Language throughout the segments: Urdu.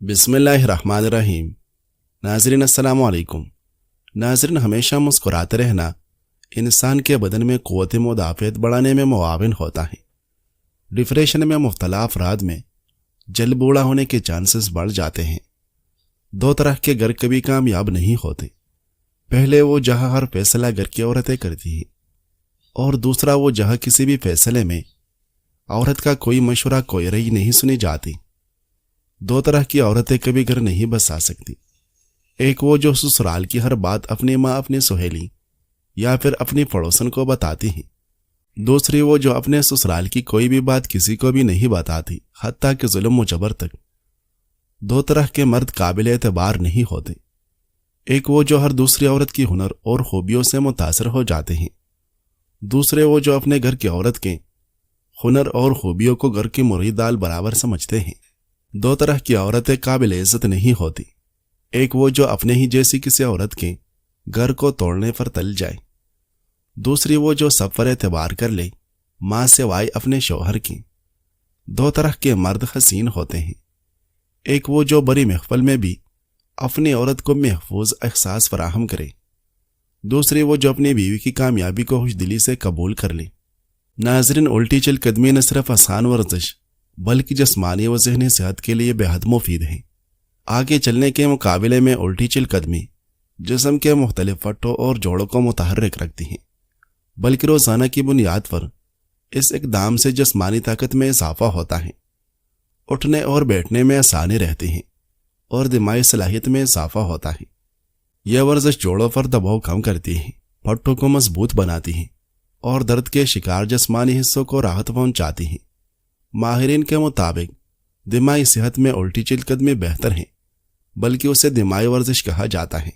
بسم اللہ الرحمن الرحیم۔ ناظرین السلام علیکم۔ ناظرین، ہمیشہ مسکراتے رہنا انسان کے بدن میں قوت مدافعت بڑھانے میں معاون ہوتا ہے۔ ڈپریشن میں مبتلا افراد میں جلد بوڑھا ہونے کے چانسز بڑھ جاتے ہیں۔ دو طرح کے گھر کبھی کامیاب نہیں ہوتے، پہلے وہ جہاں ہر فیصلہ گھر کی عورتیں کرتی ہیں، اور دوسرا وہ جہاں کسی بھی فیصلے میں عورت کا کوئی مشورہ کوئی رائے نہیں سنی جاتی۔ دو طرح کی عورتیں کبھی گھر نہیں بسا سکتی، ایک وہ جو سسرال کی ہر بات اپنی ماں، اپنی سہیلی یا پھر اپنی پڑوسن کو بتاتی ہیں، دوسری وہ جو اپنے سسرال کی کوئی بھی بات کسی کو بھی نہیں بتاتی، حتیٰ کہ ظلم و جبر تک۔ دو طرح کے مرد قابل اعتبار نہیں ہوتے، ایک وہ جو ہر دوسری عورت کی ہنر اور خوبیوں سے متاثر ہو جاتے ہیں، دوسرے وہ جو اپنے گھر کی عورت کے ہنر اور خوبیوں کو گھر کی مرغی دال برابر سمجھتے ہیں۔ دو طرح کی عورتیں قابل عزت نہیں ہوتی، ایک وہ جو اپنے ہی جیسی کسی عورت کے گھر کو توڑنے پر تل جائے، دوسری وہ جو سب پر اعتبار کر لے، ماں سوائے اپنے شوہر کی۔ دو طرح کے مرد حسین ہوتے ہیں، ایک وہ جو بڑی محفل میں بھی اپنی عورت کو محفوظ احساس فراہم کرے، دوسری وہ جو اپنی بیوی کی کامیابی کو خوش دلی سے قبول کر لے۔ ناظرین، الٹی چل قدمی نہ صرف آسان ورزش بلکہ جسمانی و ذہنی صحت کے لیے بے حد مفید ہے۔ آگے چلنے کے مقابلے میں الٹی چل قدمی جسم کے مختلف پٹھوں اور جوڑوں کو متحرک رکھتی ہیں، بلکہ روزانہ کی بنیاد پر اس اقدام سے جسمانی طاقت میں اضافہ ہوتا ہے، اٹھنے اور بیٹھنے میں آسانی رہتی ہے اور دماغی صلاحیت میں اضافہ ہوتا ہے۔ یہ ورزش جوڑوں پر دباؤ کم کرتی ہے، پٹھوں کو مضبوط بناتی ہے اور درد کے شکار جسمانی حصوں کو راحت پہنچاتی ہے۔ ماہرین کے مطابق دماغی صحت میں الٹی چل قدمی بہتر ہے، بلکہ اسے دماغی ورزش کہا جاتا ہے۔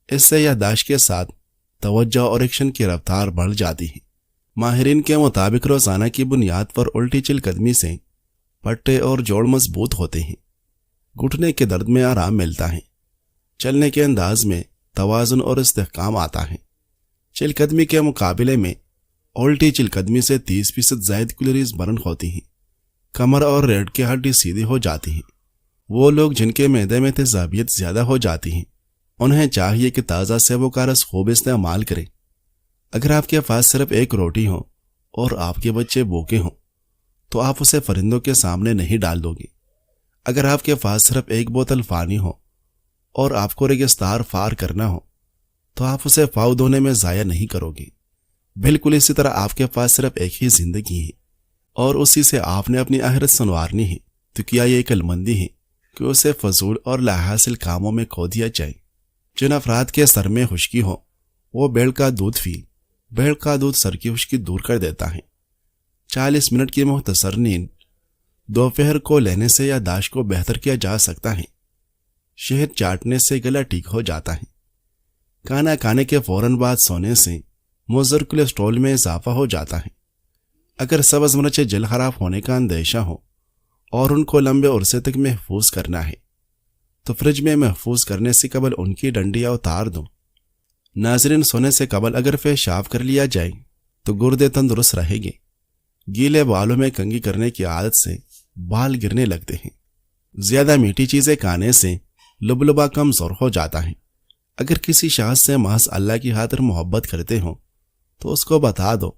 اس سے یادداشت کے ساتھ توجہ اور ایکشن کی رفتار بڑھ جاتی ہے۔ ماہرین کے مطابق روزانہ کی بنیاد پر الٹی چل قدمی سے پٹھے اور جوڑ مضبوط ہوتے ہیں، گھٹنے کے درد میں آرام ملتا ہے، چلنے کے انداز میں توازن اور استحکام آتا ہے۔ چل قدمی کے مقابلے میں الٹی چل قدمی سے 30% زائد کیلوریز برن ہوتی ہیں، کمر اور ریڑھ کی ہڈی سیدھی ہو جاتی ہیں۔ وہ لوگ جن کے معدے میں تیزابیت زیادہ ہو جاتی ہیں، انہیں چاہیے کہ تازہ سیب کا رس خوب استعمال کریں۔ اگر آپ کے پاس صرف ایک روٹی ہو اور آپ کے بچے بھوکے ہوں تو آپ اسے پرندوں کے سامنے نہیں ڈال دو گے۔ اگر آپ کے پاس صرف ایک بوتل پانی ہو اور آپ کو ریگستان پار کرنا ہو تو آپ اسے پاؤں دھونے میں ضائع نہیں کرو گے۔ بالکل اسی طرح آپ کے پاس صرف ایک ہی زندگی ہے اور اسی سے آپ نے اپنی آخرت سنوارنی ہے، تو کیا یہ عقل مندی ہے کہ اسے فضول اور لاحاصل کاموں میں کھو دیا جائے؟ جن افراد کے سر میں خشکی ہو وہ بیل کا دودھ پی، بیل کا دودھ سر کی خشکی دور کر دیتا ہے۔ 40 منٹ کی مختصر نیند دوپہر کو لینے سے یادداشت کو بہتر کیا جا سکتا ہے۔ شہد چاٹنے سے گلا ٹھیک ہو جاتا ہے۔ کھانا کھانے کے فوراً بعد سونے سے مضر کولیسٹرول میں اضافہ ہو جاتا ہے۔ اگر سبز مرچیں جلد خراب ہونے کا اندیشہ ہو اور ان کو لمبے عرصے تک محفوظ کرنا ہے تو فریج میں محفوظ کرنے سے قبل ان کی ڈنڈیاں اتار دو۔ ناظرین، سونے سے قبل اگر پیشاب کر لیا جائے تو گردے تندرست رہیں گے۔ گیلے بالوں میں کنگھی کرنے کی عادت سے بال گرنے لگتے ہیں۔ زیادہ میٹھی چیزیں کھانے سے لبلبا کمزور ہو جاتا ہے۔ اگر کسی شخص سے محض اللہ کی خاطر محبت کرتے ہو تو اس کو بتا دو،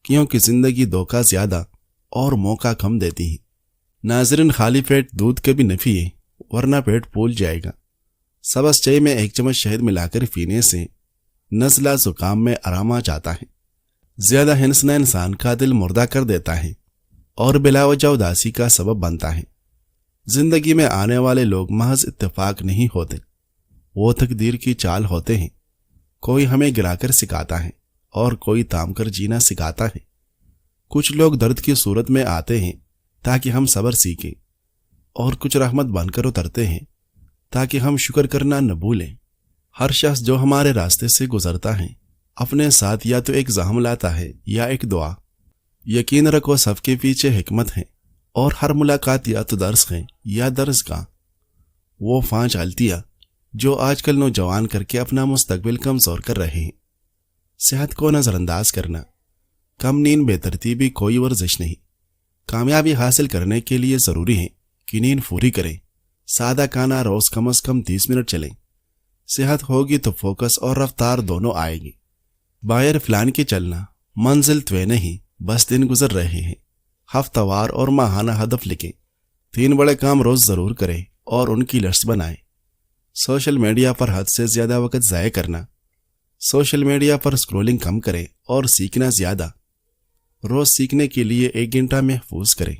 کیونکہ زندگی دھوکہ زیادہ اور موقع کم دیتی ہے۔ ناظرین، خالی پیٹ دودھ کبھی نہ پیے ورنہ پیٹ پھول جائے گا۔ سبز چائے میں 1 چمچ شہد ملا کر پینے سے نزلہ زکام میں آرام آ جاتا ہے۔ زیادہ ہنسنا انسان کا دل مردہ کر دیتا ہے اور بلا وجہ اداسی کا سبب بنتا ہے۔ زندگی میں آنے والے لوگ محض اتفاق نہیں ہوتے، وہ تقدیر کی چال ہوتے ہیں۔ کوئی ہمیں گرا کر سکھاتا ہے اور کوئی تام کر جینا سکھاتا ہے۔ کچھ لوگ درد کی صورت میں آتے ہیں تاکہ ہم صبر سیکھیں، اور کچھ رحمت بن کر اترتے ہیں تاکہ ہم شکر کرنا نہ بھولیں۔ ہر شخص جو ہمارے راستے سے گزرتا ہے اپنے ساتھ یا تو ایک زخم لاتا ہے یا ایک دعا۔ یقین رکھو سب کے پیچھے حکمت ہے، اور ہر ملاقات یا تو درس ہے یا درس گاہ۔ وہ 5 غلطیاں جو آج کل نوجوان کر کے اپنا مستقبل کمزور کر رہے ہیں۔ صحت کو نظر انداز کرنا، کم نیند بے ترتیبی کوئی ورزش نہیں۔ کامیابی حاصل کرنے کے لیے ضروری ہے کہ نیند پوری کریں سادہ کھانا روز کم از کم 30 منٹ چلیں۔ صحت ہوگی تو فوکس اور رفتار دونوں آئے گی۔ باہر پلان کی چلنا، منزل طے نہیں، بس دن گزر رہے ہیں۔ ہفتہ وار اور ماہانہ ہدف لکھیں۔ 3 بڑے کام روز ضرور کریں اور ان کی لسٹ بنائیں۔ سوشل میڈیا پر حد سے زیادہ وقت ضائع کرنا۔ سوشل میڈیا پر اسکرولنگ کم کریں اور سیکھنا زیادہ۔ روز سیکھنے کے لیے 1 گھنٹہ محفوظ کریں،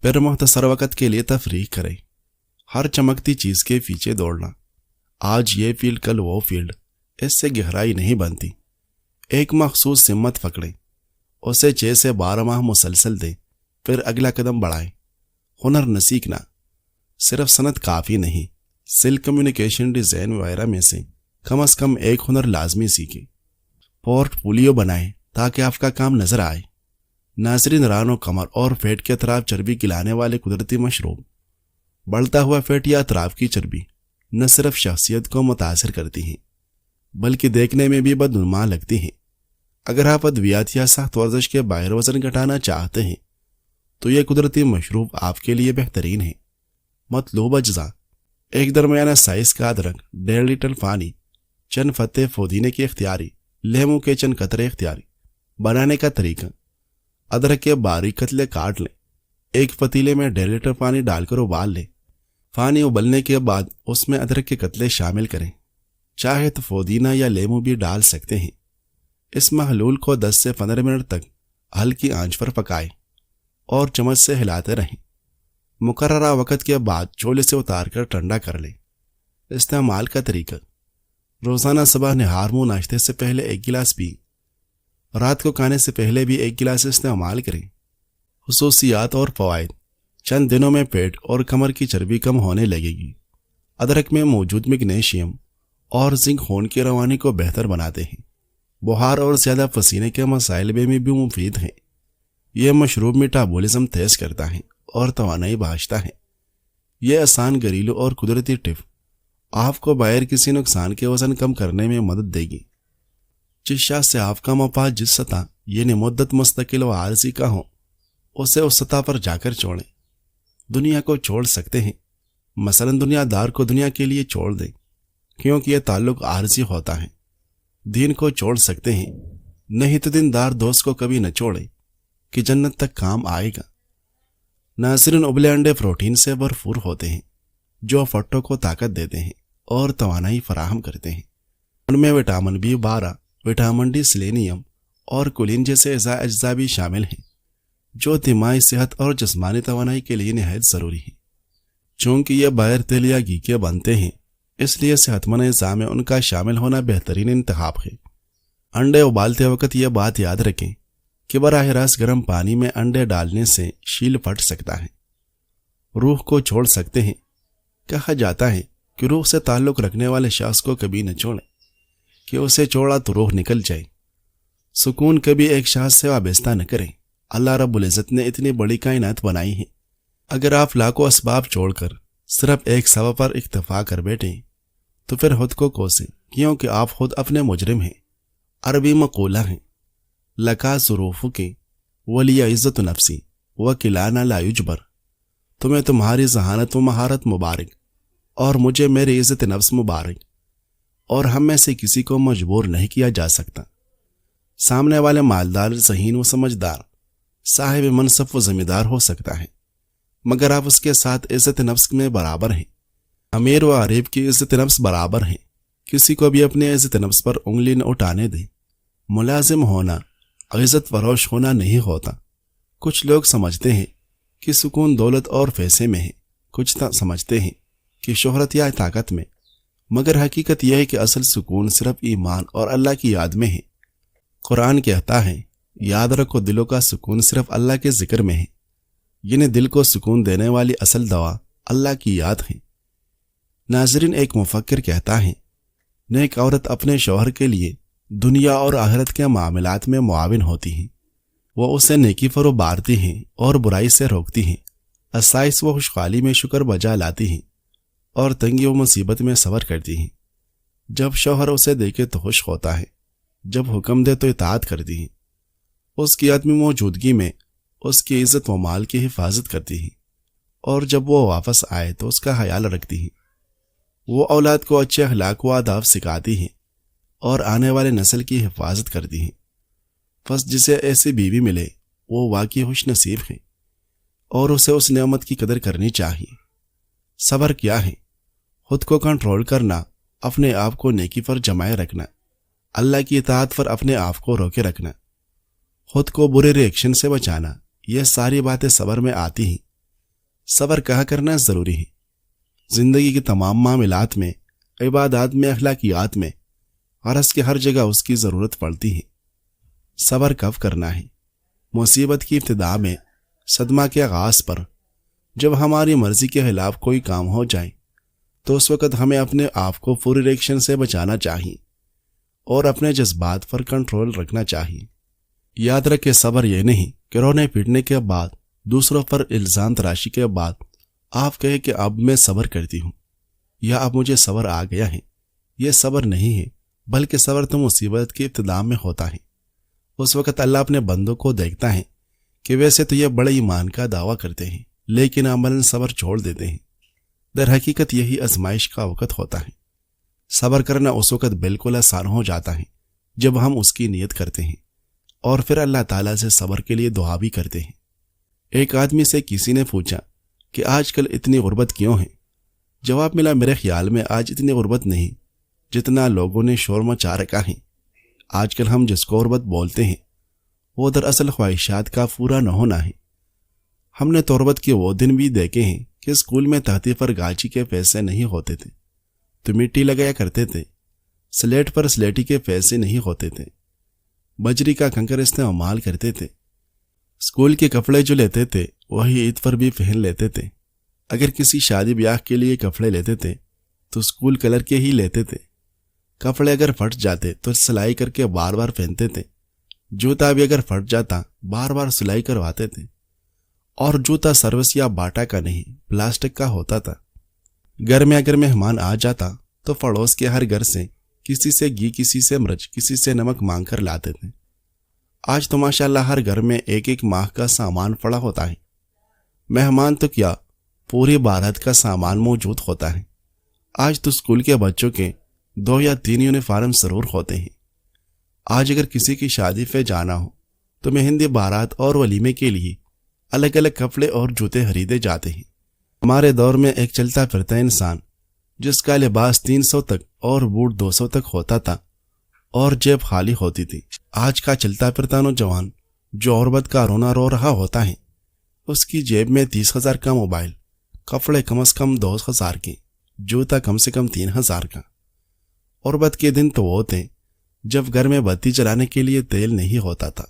پھر مختصر وقت کے لیے تفریح کریں۔ ہر چمکتی چیز کے پیچھے دوڑنا، آج یہ فیلڈ کل وہ فیلڈ، اس سے گہرائی نہیں بنتی۔ ایک مخصوص سمت پکڑیں، اسے 6 سے 12 ماہ مسلسل دیں، پھر اگلا قدم بڑھائیں۔ ہنر نہ سیکھنا، صرف صنعت کافی نہیں، سیل، کمیونیکیشن، ڈیزائن وغیرہ میں سے کم از کم ایک ہنر لازمی سیکھیں۔ پورٹ فولیو بنائیں تاکہ آپ کا کام نظر آئے۔ ناظرین، ران و کمر اور پیٹ کے اطراف چربی گلانے والے قدرتی مشروب، بڑھتا ہوا فیٹ یا اطراف کی چربی نہ صرف شخصیت کو متاثر کرتی ہیں بلکہ دیکھنے میں بھی بدنما لگتی ہیں۔ اگر آپ ادویات یا سخت ورزش کے باہر وزن گھٹانا چاہتے ہیں تو یہ قدرتی مشروب آپ کے لیے بہترین ہے۔ مطلوب اجزاء: ایک درمیانہ سائز کا ادرک، 1.5 لیٹر پانی، چند پتے پودینے کے اختیاری، لیموں کے چند قطرے اختیاری۔ بنانے کا طریقہ: ادرک کے باریک قطعے کاٹ لیں، ایک پتیلے میں 1.5 لیٹر پانی ڈال کر ابال لیں۔ پانی ابلنے کے بعد اس میں ادرک کے قطعے شامل کریں، چاہے تو پودینہ یا لیموں بھی ڈال سکتے ہیں۔ اس محلول کو 10 سے 15 منٹ تک ہلکی آنچ پر پکائیں اور چمچ سے ہلاتے رہیں۔ مقررہ وقت کے بعد چولہے سے اتار کر ٹھنڈا کر لیں۔ استعمال کا طریقہ: روزانہ صبح نہار منہ ناشتے سے پہلے 1 گلاس پی، رات کو کھانے سے پہلے بھی 1 گلاس استعمال کریں۔ خصوصیات اور فوائد: چند دنوں میں پیٹ اور کمر کی چربی کم ہونے لگے گی۔ ادرک میں موجود میگنیشیم اور زنک خون کی روانی کو بہتر بناتے ہیں۔ بخار اور زیادہ پسینے کے مسائل میں بھی مفید ہیں۔ یہ مشروب میٹابولزم تیز کرتا ہے اور توانائی بخشتا ہے۔ یہ آسان، گھریلو اور قدرتی ٹپ آپ کو بغیر کسی نقصان کے وزن کم کرنے میں مدد دے گی۔ جس شخص سے آپ کا مفاد جس سطح یعنی مدت مستقل و عارضی کا ہو، اسے اس سطح پر جا کر چھوڑیں۔ دنیا کو چھوڑ سکتے ہیں، مثلا دنیا دار کو دنیا کے لیے چھوڑ دیں کیونکہ یہ تعلق عارضی ہوتا ہے۔ دین کو چھوڑ سکتے ہیں، نہیں تو دیندار دوست کو کبھی نہ چھوڑیں کہ جنت تک کام آئے گا۔ ناظرین، ابلے انڈے پروٹین سے بھرپور ہوتے ہیں جو فٹوں کو طاقت دیتے ہیں اور توانائی فراہم کرتے ہیں۔ ان میں vitamin B12، vitamin D, selenium اور کولین جیسے اجزاء بھی شامل ہیں جو دماغی صحت اور جسمانی توانائی کے لیے نہایت ضروری ہیں۔ چونکہ یہ بغیر تیل یا گھی کے بنتے ہیں، اس لیے صحت مند غذا میں ان کا شامل ہونا بہترین انتخاب ہے۔ انڈے ابالتے وقت یہ بات یاد رکھیں کہ براہ راست گرم پانی میں انڈے ڈالنے سے شیل پھٹ سکتا ہے۔ روح کو چھوڑ سکتے ہیں۔ کہا جاتا ہے کہ روح سے تعلق رکھنے والے شخص کو کبھی نہ چھوڑیں کہ اسے چھوڑا تو روح نکل جائے۔ سکون کبھی ایک شخص سے وابستہ نہ کریں۔ اللہ رب العزت نے اتنی بڑی کائنات بنائی ہے، اگر آپ لاکھوں اسباب چھوڑ کر صرف ایک سبب پر اکتفا کر بیٹھیں تو پھر خود کو کوسیں، کیونکہ آپ خود اپنے مجرم ہیں۔ عربی مقولہ ہے، لکا ظروف کے ولی عزت نفسی وکلانا لا یجبر۔ تمہیں تمہاری ذہانت و مہارت مبارک اور مجھے میری عزت نفس مبارک، اور ہم میں سے کسی کو مجبور نہیں کیا جا سکتا۔ سامنے والے مالدار، ذہین و سمجھدار، صاحب منصب و ذمہ دار ہو سکتا ہے، مگر آپ اس کے ساتھ عزت نفس میں برابر ہیں۔ امیر و غریب کی عزت نفس برابر ہیں۔ کسی کو بھی اپنی عزت نفس پر انگلی نہ اٹھانے دیں۔ ملازم ہونا عزت فروش ہونا نہیں ہوتا۔ کچھ لوگ سمجھتے ہیں کہ سکون دولت اور پیسے میں ہے، کچھ سمجھتے ہیں کہ شہرت یا طاقت میں، مگر حقیقت یہ ہے کہ اصل سکون صرف ایمان اور اللہ کی یاد میں ہے۔ قرآن کہتا ہے، یاد رکھو دلوں کا سکون صرف اللہ کے ذکر میں ہے، یعنی دل کو سکون دینے والی اصل دوا اللہ کی یاد ہے۔ ناظرین، ایک مفکر کہتا ہے، نیک عورت اپنے شوہر کے لیے دنیا اور آخرت کے معاملات میں معاون ہوتی ہیں۔ وہ اسے نیکی پر ابھارتی ہیں اور برائی سے روکتی ہیں، آسائش و خوشحالی میں شکر بجا لاتی ہیں اور تنگی و مصیبت میں صبر کرتی ہیں۔ جب شوہر اسے دیکھے تو خوش ہوتا ہے، جب حکم دے تو اطاعت کرتی ہیں، اس کی عدم موجودگی میں اس کی عزت و مال کی حفاظت کرتی ہیں اور جب وہ واپس آئے تو اس کا خیال رکھتی ہیں۔ وہ اولاد کو اچھے اخلاق و آداب سکھاتی ہیں اور آنے والے نسل کی حفاظت کرتی ہیں۔ بس جسے ایسی بیوی ملے وہ واقعی خوش نصیب ہے اور اسے اس نعمت کی قدر کرنی چاہیے۔ صبر کیا ہے؟ خود کو کنٹرول کرنا، اپنے آپ کو نیکی پر جمائے رکھنا، اللہ کی اطاعت پر اپنے آپ کو روکے رکھنا، خود کو برے ریئیکشن سے بچانا، یہ ساری باتیں صبر میں آتی ہیں۔ صبر کہا کرنا ضروری ہے۔ زندگی کے تمام معاملات میں، عبادات میں، اخلاقیات میں، غرض کے ہر جگہ اس کی ضرورت پڑتی ہے۔ صبر کب کرنا ہے؟ مصیبت کی ابتدا میں، صدمہ کے آغاز پر، جب ہماری مرضی کے خلاف کوئی کام ہو جائے تو اس وقت ہمیں اپنے آپ کو پوری ریئیکشن سے بچانا چاہیے اور اپنے جذبات پر کنٹرول رکھنا چاہیے۔ یاد رکھے صبر یہ نہیں کہ رونے پیٹنے کے بعد، دوسروں پر الزام تراشی کے بعد آپ کہے کہ اب میں صبر کرتی ہوں یا اب مجھے صبر آ گیا ہے۔ یہ صبر نہیں ہے، بلکہ صبر تو مصیبت کی ابتدا میں ہوتا ہے۔ اس وقت اللہ اپنے بندوں کو دیکھتا ہے کہ ویسے تو یہ بڑے ایمان کا دعویٰ کرتے ہیں لیکن عملاً صبر چھوڑ دیتے ہیں۔ در حقیقت یہی آزمائش کا وقت ہوتا ہے۔ صبر کرنا اس وقت بالکل آسان ہو جاتا ہے جب ہم اس کی نیت کرتے ہیں اور پھر اللہ تعالیٰ سے صبر کے لیے دعا بھی کرتے ہیں۔ ایک آدمی سے کسی نے پوچھا کہ آج کل اتنی غربت کیوں ہے؟ جواب ملا، میرے خیال میں آج اتنی غربت نہیں جتنا لوگوں نے شور مچا رکھا ہے۔ آج کل ہم جس کو غربت بولتے ہیں وہ دراصل خواہشات کا پورا نہ ہونا ہے۔ ہم نے تو غربت کے وہ دن بھی دیکھے ہیں کہ اسکول میں تختی پر گاچی کے پیسے نہیں ہوتے تھے تو مٹی لگایا کرتے تھے، سلیٹ پر سلیٹی کے پیسے نہیں ہوتے تھے، بجری کا کنکر استعمال کرتے تھے، اسکول کے کپڑے جو لیتے تھے وہی عید پر بھی پہن لیتے تھے، اگر کسی شادی بیاہ کے لیے کپڑے لیتے تھے تو اسکول کلر کے ہی لیتے تھے، کپڑے اگر پھٹ جاتے تو سلائی کر کے بار بار پہنتے تھے، جوتا بھی اگر پھٹ جاتا بار بار سلائی کرواتے تھے، اور جوتا سروس یا باٹا کا نہیں پلاسٹک کا ہوتا تھا۔ گھر میں اگر مہمان آ جاتا تو پڑوس کے ہر گھر سے کسی سے گھی، کسی سے مرچ، کسی سے نمک مانگ کر لاتے تھے۔ آج تو ماشاءاللہ ہر گھر میں ایک ایک ماہ کا سامان پڑا ہوتا ہے، مہمان تو کیا پوری بارات کا سامان موجود ہوتا ہے۔ آج تو اسکول کے بچوں کے 2 یا 3 یونیفارم ضرور ہوتے ہیں۔ آج اگر کسی کی شادی پہ جانا ہو تو مہندی، بارات اور ولیمے کے لیے الگ الگ کپڑے اور جوتے خریدے جاتے ہیں۔ ہمارے دور میں ایک چلتا پھرتا انسان جس کا لباس 300 تک اور بوٹ 200 تک ہوتا تھا اور جیب خالی ہوتی تھی۔ آج کا چلتا پھرتا نوجوان جو غربت کا رونا رو رہا ہوتا ہے، اس کی جیب میں 30,000 کا موبائل، کپڑے کم از کم 2,000 کے، جوتا کم سے کم 3,000 کا۔ غربت کے دن تو وہ تھے جب گھر میں بتی جلانے کے لیے تیل نہیں ہوتا تھا،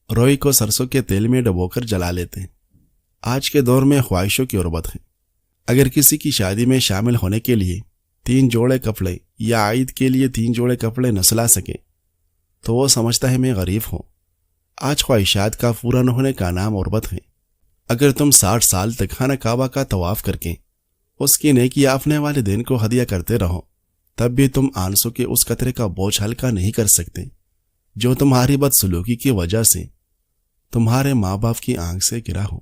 روئی کو سرسوں کے تیل میں ڈبو کر جلا لیتے ہیں۔ آج کے دور میں خواہشوں کی غربت ہے۔ اگر کسی کی شادی میں شامل ہونے کے لیے 3 جوڑے کپڑے یا عید کے لیے 3 جوڑے کپڑے نہ سلا سکے تو وہ سمجھتا ہے میں غریب ہوں۔ آج خواہشات کا پورا نہ ہونے کا نام غربت ہے۔ اگر تم 60 سال تک خانہ کعبہ کا طواف کر کے اس کی نیکی اپنے والدین کو ہدیہ کرتے رہو، تب بھی تم آنسوں کے اس قطرے کا بوجھ ہلکا نہیں کر سکتے جو تمہاری بدسلوکی کی وجہ سے تمہارے ماں باپ کی آنکھ سے گرا ہو۔